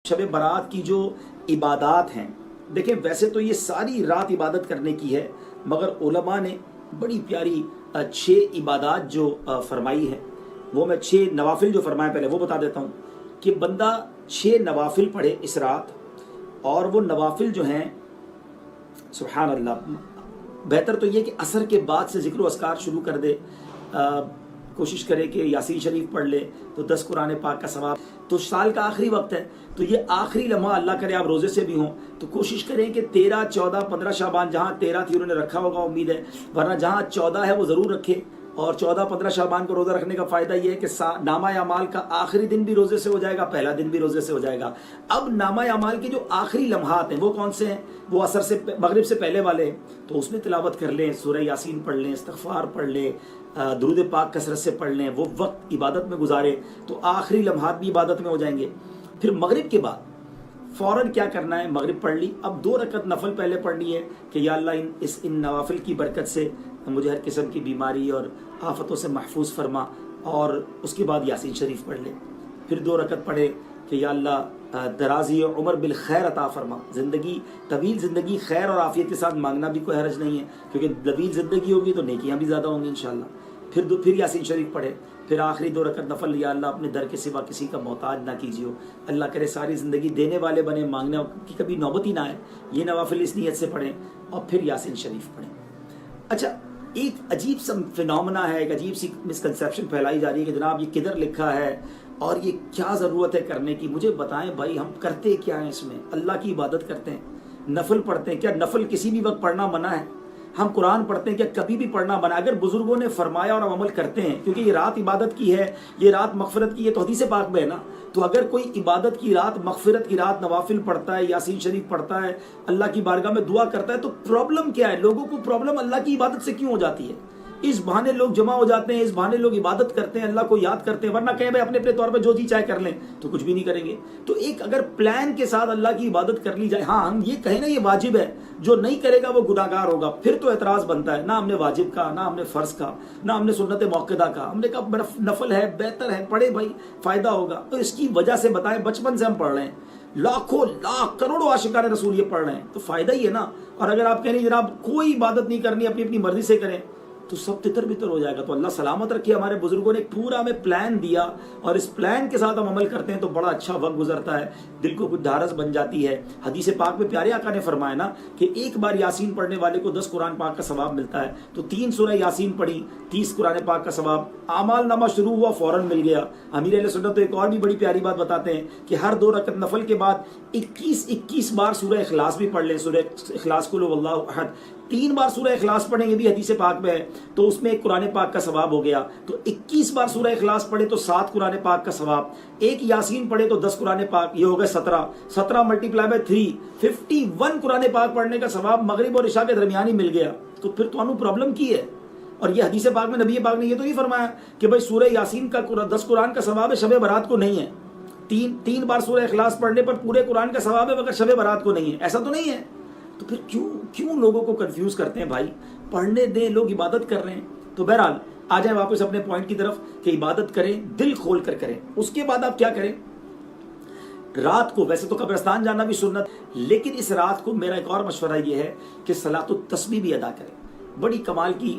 شب برات کی جو عبادات ہیں، دیکھیں ویسے تو یہ ساری رات عبادت کرنے کی ہے، مگر علماء نے بڑی پیاری 6 عبادات جو فرمائی ہے، وہ میں 6 نوافل جو فرمائے پہلے وہ بتا دیتا ہوں کہ بندہ 6 نوافل پڑھے اس رات، اور وہ نوافل جو ہیں سبحان اللہ، بہتر تو یہ کہ عصر کے بعد سے ذکر و اذکار شروع کر دے، کوشش کرے کہ یاسین شریف پڑھ لے تو 10 قرآن پاک کا ثواب، تو سال کا آخری وقت ہے، تو یہ آخری لمحہ اللہ کرے آپ روزے سے بھی ہوں تو کوشش کریں کہ 13، 14، 15 شعبان، جہاں 13 تھی انہوں نے رکھا ہوگا امید ہے، ورنہ جہاں 14 ہے وہ ضرور رکھے، اور 14، 15 شعبان کو روزہ رکھنے کا فائدہ یہ ہے کہ نامہ اعمال کا آخری دن بھی روزے سے ہو جائے گا، پہلا دن بھی روزے سے ہو جائے گا۔ اب نامہ اعمال کے جو آخری لمحات ہیں وہ کون سے ہیں؟ وہ عصر سے مغرب سے پہلے والے ہیں، تو اس میں تلاوت کر لیں، سورہ یاسین پڑھ لیں، استغفار پڑھ لیں، درود پاک کثرت سے پڑھ لیں، وہ وقت عبادت میں گزارے تو آخری لمحات بھی عبادت میں ہو جائیں گے۔ پھر مغرب کے بعد فوراً کیا کرنا ہے؟ مغرب پڑھ لی، اب 2 رکعت نفل پہلے پڑھنی ہے کہ یا اللہ ان نوافل کی برکت سے مجھے ہر قسم کی بیماری اور آفتوں سے محفوظ فرما، اور اس کے بعد یاسین شریف پڑھ لے۔ پھر 2 رکعت پڑھے کہ یا اللہ درازی عمر بالخیر عطا فرما، زندگی طویل زندگی خیر اور عافیت کے ساتھ مانگنا بھی کوئی حرج نہیں ہے، کیونکہ طویل زندگی ہوگی تو نیکیاں بھی زیادہ ہوں گی انشاءاللہ۔ پھر یاسین شریف پڑھے، پھر آخری 2 رکعت نفل، یا اللہ اپنے در کے سوا کسی کا محتاج نہ کیجیے، اللہ کرے ساری زندگی دینے والے بنے، مانگنے کی کبھی نوبت ہی نہ آئے، یہ نوافل اس نیت سے پڑھیں، اور پھر یاسین شریف پڑھیں۔ اچھا، ایک عجیب سا فینومنا ہے، ایک عجیب سی مسکنسیپشن پھیلائی جا رہی ہے کہ جناب یہ کدھر لکھا ہے اور یہ کیا ضرورت ہے کرنے کی؟ مجھے بتائیں بھائی، ہم کرتے کیا ہیں اس میں؟ اللہ کی عبادت کرتے ہیں، نفل پڑھتے ہیں، کیا نفل کسی بھی وقت پڑھنا منع ہے؟ ہم قرآن پڑھتے ہیں، کیا کبھی بھی پڑھنا منع؟ اگر بزرگوں نے فرمایا اور ہم عمل کرتے ہیں، کیونکہ یہ رات عبادت کی ہے، یہ رات مغفرت کی ہے، تو حدیث پاک میں ہے نا، تو اگر کوئی عبادت کی رات، مغفرت کی رات نوافل پڑھتا ہے، یاسین شریف پڑھتا ہے، اللہ کی بارگاہ میں دعا کرتا ہے، تو پرابلم کیا ہے؟ لوگوں کو پرابلم اللہ کی عبادت سے کیوں ہو جاتی ہے؟ اس بہانے لوگ جمع ہو جاتے ہیں، اس بہانے لوگ عبادت کرتے ہیں، اللہ کو یاد کرتے ہیں، ورنہ کہیں بھائی اپنے اپنے طور پہ جو جی چاہے کر لیں تو کچھ بھی نہیں کریں گے۔ تو ایک اگر پلان کے ساتھ اللہ کی عبادت کر لی جائے، ہاں ہم یہ کہیں نا یہ واجب ہے، جو نہیں کرے گا وہ گناہگار ہوگا، پھر تو اعتراض بنتا ہے، نہ ہم نے واجب کا، نہ ہم نے فرض کا، نہ ہم نے سنت موقدہ کا، ہم نے کہا نفل ہے، بہتر ہے، پڑھے بھائی، فائدہ ہوگا۔ تو اس کی وجہ سے بتائیں، بچپن سے ہم پڑھ رہے ہیں، لاکھوں لاکھ کروڑوں عاشقان رسول یہ پڑھ رہے ہیں، تو فائدہ ہی ہے نا۔ اور اگر آپ کہیں نہیں جناب کوئی عبادت نہیں کرنی، اپنی اپنی مرضی سے کریں، تو سب تتر بتر ہو جائے گا۔ تو اللہ سلامت رکھے، ہمارے بزرگوں نے پورا ہمیں پلان دیا، اور اس پلان کے ساتھ ہم عمل کرتے ہیں تو بڑا اچھا وقت گزرتا ہے، دل کو کچھ ڈھارس بن جاتی ہے۔ حدیث پاک میں پیارے آقا نے فرمایا نا کہ ایک بار یاسین پڑھنے والے کو 10 قرآن پاک کا ثواب ملتا ہے، تو 3 سورہ یاسین پڑھی، 30 قرآن پاک کا ثواب، اعمال نامہ شروع ہوا فوراً مل گیا۔ امیر اہل سنت تو ایک اور بھی بڑی پیاری بات بتاتے ہیں کہ ہر 2 رکعت نفل کے بعد 21 بار سورہ اخلاص بھی پڑھ لیں، سورہ اخلاص قل هو اللہ احد، 3 بار سورہ اخلاص پڑھیں، یہ بھی حدیث پاک میں ہے، تو اس میں ایک قرآن پاک کا ثواب ہو گیا۔ تو 21 بار سورہ اخلاص پڑھے تو 7 قرآن پاک کا ثواب، ایک یاسین پڑھے تو 10 قرآن پاک، یہ ہو گئے 17 ملٹیپلائی بائی 3، 51 قرآن پاک پڑھنے کا ثواب مغرب اور عشاء کے درمیان ہی مل گیا۔ تو پھر تو پرابلم کی ہے؟ اور یہ حدیث پاک میں نبی پاک نے یہ تو نہیں فرمایا کہ بھائی سورہ یاسین کا 10 قرآن کا ثواب ہے، شب برات کو نہیں ہے، 3 بار سورہ اخلاص پڑھنے پر پورے قرآن کا ثواب ہے مگر شب برات کو نہیں ہے، ایسا تو نہیں ہے۔ تو پھر کیوں لوگوں کو کنفیوز کرتے ہیں بھائی؟ پڑھنے دیں، لوگ عبادت کر رہے ہیں۔ تو بہرحال آ جائیں واپس اپنے پوائنٹ کی طرف کہ عبادت کریں، دل کھول کر کریں۔ اس کے بعد آپ کیا کریں؟ رات کو ویسے تو قبرستان جانا بھی سنت، لیکن اس رات کو میرا ایک اور مشورہ یہ ہے کہ صلاۃ التسبیح بھی ادا کریں۔ بڑی کمال کی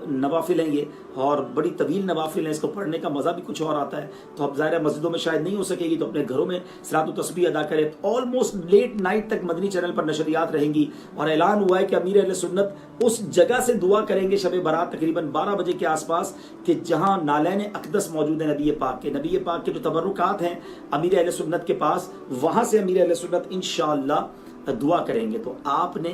نوافل ہیں یہ، اور بڑی طویل نوافل ہیں، اس کو پڑھنے کا مزہ بھی کچھ اور آتا ہے۔ تو اب ظاہر ہے مسجدوں میں شاید نہیں ہو سکے گی، تو اپنے گھروں میں صلاۃ التسبیح ادا کریں۔ آلموسٹ لیٹ نائٹ تک مدنی چینل پر نشریات رہیں گی، اور اعلان ہوا ہے کہ امیر اہل سنت اس جگہ سے دعا کریں گے شب برات تقریباً 12 بجے کے آس پاس، کہ جہاں نالین اقدس موجود ہیں نبی پاک کے جو تبرکات ہیں امیر اہل سنت کے پاس، وہاں سے امیر اہل سنت انشاءاللہ دعا کریں گے۔ تو آپ نے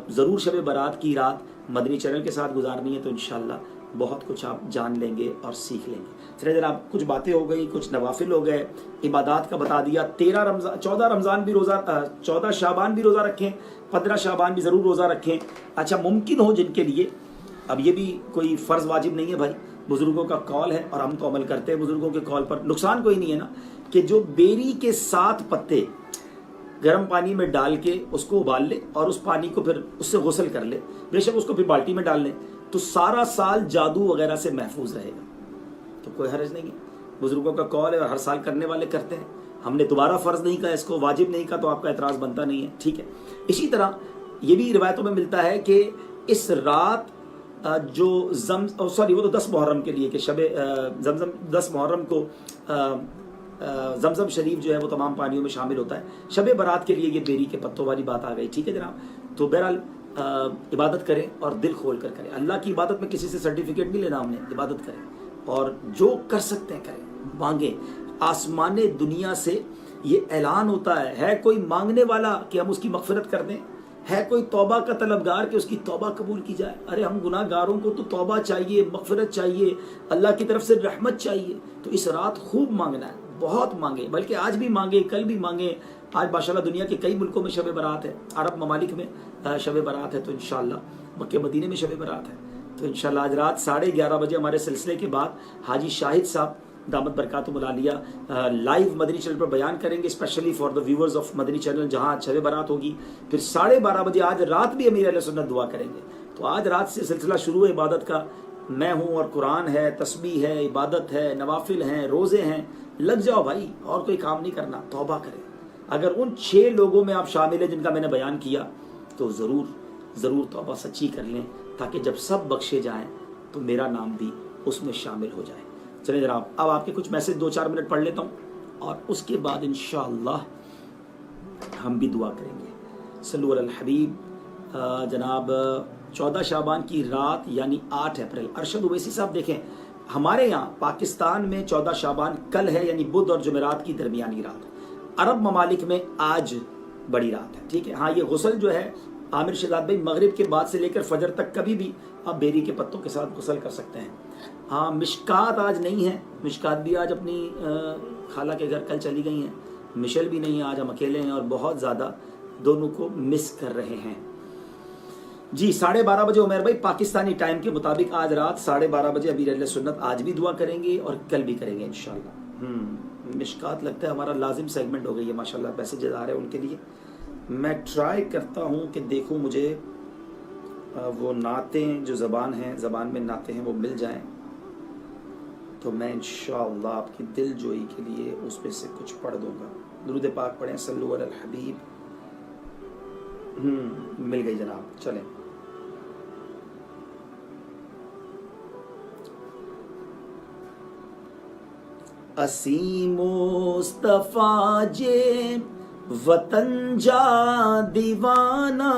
ضرور شب برات کی رات مدنی چینل کے ساتھ گزارنی ہے، تو انشاءاللہ بہت کچھ آپ جان لیں گے اور سیکھ لیں گے۔ چلے جناب، کچھ باتیں ہو گئی، کچھ نوافل ہو گئے، عبادات کا بتا دیا۔ 14 شعبان بھی روزہ رکھیں، 15 شعبان بھی ضرور روزہ رکھیں۔ اچھا، ممکن ہو جن کے لیے، اب یہ بھی کوئی فرض واجب نہیں ہے بھائی، بزرگوں کا قول ہے اور ہم تو عمل کرتے ہیں بزرگوں کے قول پر، نقصان کوئی نہیں ہے نا، کہ جو بیری کے 7 پتے گرم پانی میں ڈال کے اس کو ابال لے، اور اس پانی کو پھر اس سے غسل کر لے، بے شک اس کو پھر بالٹی میں ڈال لیں، تو سارا سال جادو وغیرہ سے محفوظ رہے گا، تو کوئی حرج نہیں ہے۔ بزرگوں کا قول ہے اور ہر سال کرنے والے کرتے ہیں، ہم نے دوبارہ فرض نہیں کہا، اس کو واجب نہیں کہا، تو آپ کا اعتراض بنتا نہیں ہے، ٹھیک ہے۔ اسی طرح یہ بھی روایتوں میں ملتا ہے کہ اس رات جو وہ تو 10 محرم کے لیے کہ شب زمزم 10 محرم کو زمزم شریف جو ہے وہ تمام پانیوں میں شامل ہوتا ہے۔ شب برات کے لیے یہ بیری کے پتوں والی بات آ گئی، ٹھیک ہے جناب۔ تو بہرحال عبادت کریں اور دل کھول کر کریں، اللہ کی عبادت میں کسی سے سرٹیفکیٹ نہیں لینا ہم نے، عبادت کریں اور جو کر سکتے ہیں کریں، مانگیں۔ آسمان دنیا سے یہ اعلان ہوتا ہے کوئی مانگنے والا کہ ہم اس کی مغفرت کر دیں؟ ہے کوئی توبہ کا طلبگار کہ اس کی توبہ قبول کی جائے؟ ارے ہم گناہ گاروں کو تو توبہ چاہیے، مغفرت چاہیے، اللہ کی طرف سے رحمت چاہیے۔ تو اس رات خوب مانگنا ہے، بہت مانگیں، بلکہ آج بھی مانگیں، کل بھی مانگیں۔ آج ماشاءاللہ دنیا کے کئی ملکوں میں شب برات ہے، عرب ممالک میں شب برات ہے، تو انشاءاللہ مکہ مدینے میں شب برات ہے۔ تو انشاءاللہ آج رات 11:30 بجے ہمارے سلسلے کے بعد حاجی شاہد صاحب دامت برکاتہم العالیہ لائیو مدنی چینل پر بیان کریں گے، specially for the viewers of Madani channel, جہاں شب برات ہوگی۔ پھر 12:30 بجے آج رات بھی امیر اہل سنت دعا کریں گے۔ تو آج رات سے سلسلہ شروع ہے عبادت کا، میں ہوں اور قرآن ہے، تسبیح ہے، عبادت ہے، نوافل ہیں، روزے ہیں، لگ جاؤ بھائی، اور کوئی کام نہیں کرنا، توبہ کریں۔ اگر ان 6 لوگوں میں آپ شامل ہیں جن کا میں نے بیان کیا تو ضرور توبہ سچی کر لیں، تاکہ جب سب بخشے جائیں تو میرا نام بھی اس میں شامل ہو جائے۔ چلیں جناب، اب آپ کے کچھ میسج 2-4 منٹ پڑھ لیتا ہوں اور اس کے بعد انشاءاللہ ہم بھی دعا کریں گے۔ صلو علی الحبیب۔ جناب 14 شعبان کی رات یعنی 8 اپریل، ارشد اویسی صاحب دیکھیں ہمارے یہاں پاکستان میں 14 شعبان کل ہے، یعنی بدھ اور جمعرات کی درمیانی رات۔ عرب ممالک میں آج بڑی رات ہے، ٹھیک ہے۔ ہاں یہ غسل جو ہے عامر شہزاد بھائی مغرب کے بعد سے لے کر فجر تک کبھی بھی آپ بیری کے پتوں کے ساتھ غسل کر سکتے ہیں۔ ہاں مشکات آج نہیں ہے، مشکات بھی آج اپنی خالہ کے گھر کل چلی گئی ہیں، مشل بھی نہیں ہے، آج ہم اکیلے ہیں اور بہت زیادہ دونوں کو مس کر رہے ہیں۔ جی 12:30 بجے عمیر بھائی پاکستانی ٹائم کے مطابق آج رات 12:30 بجے امیر اہل سنت آج بھی دعا کریں گے اور کل بھی کریں گے انشاءاللہ۔ مشکات لگتا ہے ہمارا لازم سیگمنٹ ہو گئی ہے، ماشاءاللہ میسیجز آ رہے ہیں ان کے لیے۔ میں ٹرائی کرتا ہوں کہ دیکھوں مجھے وہ نعتیں جو زبان میں نعتیں ہیں وہ مل جائیں، تو میں انشاءاللہ آپ کی دل جوئی کے لیے اس میں سے کچھ پڑھ دوں گا۔ درود پاک پڑھیں، صلو علی الحبیب۔ مل گئی جناب، چلیں۔ اسی مصطفیٰ جے وطن جا دیوانہ،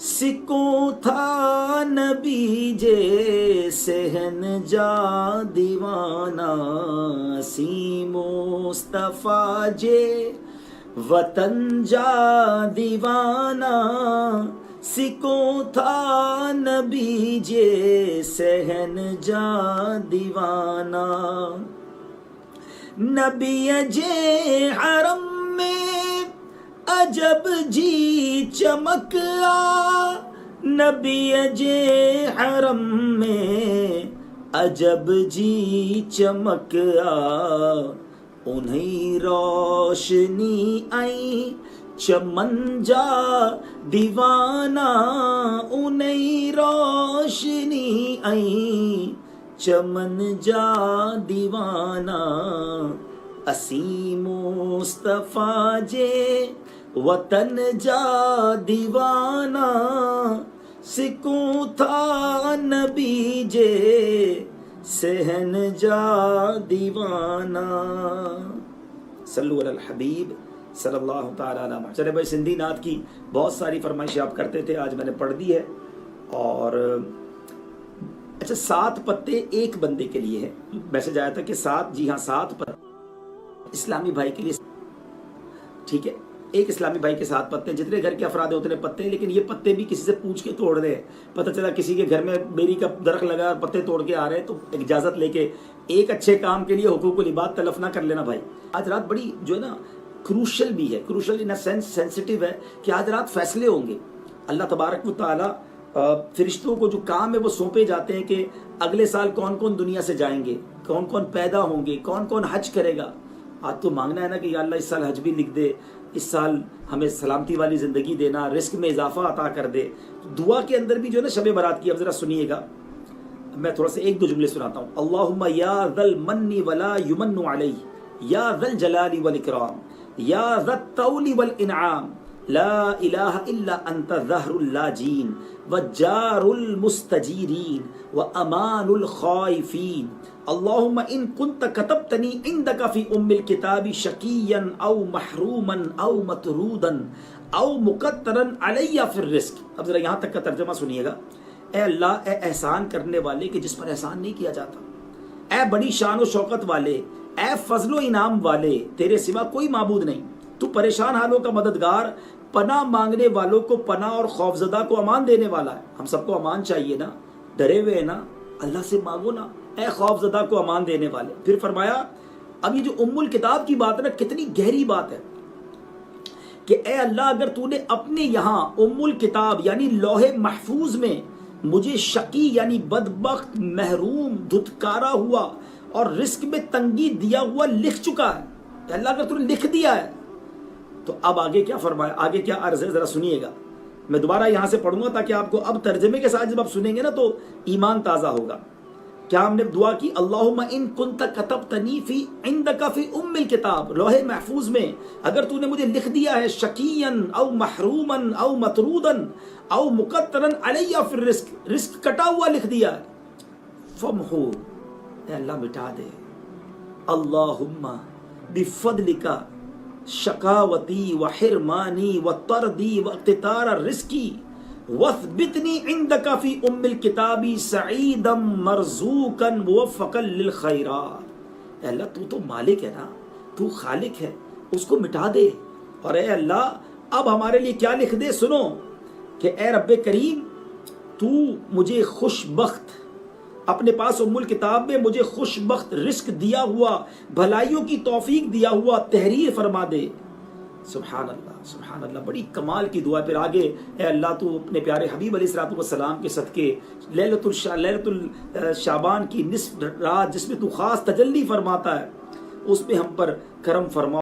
سکوں تھا نبی جے سہن جا دیوانہ۔ اسی مصطفیٰ جے وطن جا دیوانہ، سکوں تھا نبی جے سہن جا دیوانہ۔ نبی جے حرم میں عجب جی چمک آ، نبی جے حرم میں عجب جی چمک آ، انہیں روشنی آئی چمن جا دیوانہ، انہیں روشنی آئی چمن جا دیوانہ۔ اسی مصطفیٰ جے وطن جا دیوانہ، سکوں تھا نبی جے سہن جا دیوانہ۔ صلو علی الحبیب صلی اللہ تعالی علیہ وسلم۔ چلے بھائی سندھی نعت کی بہت ساری فرمائشیں آپ کرتے تھے، آج میں نے پڑھ دی ہے۔ اور اچھا 7 پتے ایک بندے کے لیے ہے، میسج آیا تھا کہ 7، جی ہاں 7 پتے اسلامی بھائی کے لیے، ٹھیک ہے۔ ایک اسلامی بھائی کے 7 پتے، جتنے گھر کے افراد ہیں اتنے پتے ہیں، لیکن یہ پتے بھی کسی سے پوچھ کے توڑ رہے ہیں۔ پتہ چلا کسی کے گھر میں بیری کا درخت لگا اور پتے توڑ کے آ رہے ہیں، تو اجازت لے کے ایک اچھے کام کے لیے حقوق العباد تلف نہ کر لینا بھائی۔ آج رات بڑی جو ہے نا کروشل بھی ہے، کروشل ان سینس سینسٹیو ہے کہ آج رات فیصلے ہوں گے۔ اللہ تبارک و تعالی فرشتوں کو جو کام ہے وہ سونپے جاتے ہیں کہ اگلے سال کون کون دنیا سے جائیں گے، کون کون پیدا ہوں گے، کون کون حج کرے گا۔ آج تو مانگنا ہے نا کہ یا اللہ اس سال حج بھی لکھ دے، اس سال ہمیں سلامتی والی زندگی دینا، رزق میں اضافہ عطا کر دے۔ دعا کے اندر بھی جو ہے نا شب برات کی، اب ذرا سنیے گا، میں تھوڑا سا 1-2 جملے سناتا ہوں۔ اللہم یا ذا المن ولا یمن علیہ، یا ذا الجلال والاکرام یا ذا الطول والانعام لا الہ الا انت ظہر اللاجین وجار المستجیرین وامان الخائفین اللہم ان کنت کتبتنی عندک فی ام الکتاب شقیا او محروما او مطرودا او مقترا علی فی الرزق. اب ذرا یہاں تک کا ترجمہ سنیے گا. اے اللہ، اے احسان کرنے والے کہ جس پر احسان نہیں کیا جاتا، اے بڑی شان و شوکت والے، اے فضل و انعام والے، تیرے سوا کوئی معبود نہیں. تو پریشان حالوں کا مددگار، پناہ مانگنے والوں کو پناہ اور خوفزدہ کو امان دینے والا ہے. ہم سب کو امان چاہیے نا، ڈرے ہوئے نا، اللہ سے مانگو نا، اے خوفزدہ کو امان دینے والے. پھر فرمایا اب یہ جو ام الکتاب کی بات ہے نا، کتنی گہری بات ہے کہ اے اللہ اگر تو نے اپنے یہاں ام الکتاب یعنی لوح محفوظ میں مجھے شقی یعنی بدبخت، محروم، دھتکارا ہوا اور رزق میں تنگی دیا ہوا لکھ چکا ہے، اے اللہ اگر تو نے لکھ دیا ہے تو اب آگے کیا فرمایا، آگے کیا عرض ہے، ذرا سنیے گا. میں دوبارہ یہاں سے پڑھوں گا تاکہ آپ کو اب ترجمے کے ساتھ جب آپ سنیں گے نا تو ایمان تازہ ہوگا. کیا ہم نے دعا کی، اللہم ان کنت کتبتنی فی عندک فی ام الکتاب، لوح محفوظ میں اگر تو نے مجھے لکھ دیا ہے شقیا او محروما او مطرودا او مقترا علی فی الرزق، رزق کٹا ہوا لکھ دیا ہے، فمحو، اے اللہ مٹا دے. اللہم بفضلک شقاوتی و حرمانی و طردی و اقتطار الرزقی وثبتنی عندک فی ام الکتاب سعیدا مرزوقا موفقا للخیرات. اے اللہ تو مالک ہے نا، تو خالق ہے، اس کو مٹا دے. اور اے اللہ اب ہمارے لیے کیا لکھ دے، سنو کہ اے رب کریم تو مجھے خوش بخت، اپنے پاس ام الکتاب میں مجھے خوش بخت رزق دیا ہوا، بھلائیوں کی توفیق دیا ہوا تحریر فرما دے. سبحان اللہ، سبحان اللہ، بڑی کمال کی دعا. پھر آگے اے اللہ تو اپنے پیارے حبیب علیہ الصلوۃ والسلام کے صدقے لیلۃ الشعبان کی نصف رات جس میں تو خاص تجلی فرماتا ہے، اس میں ہم پر کرم فرما.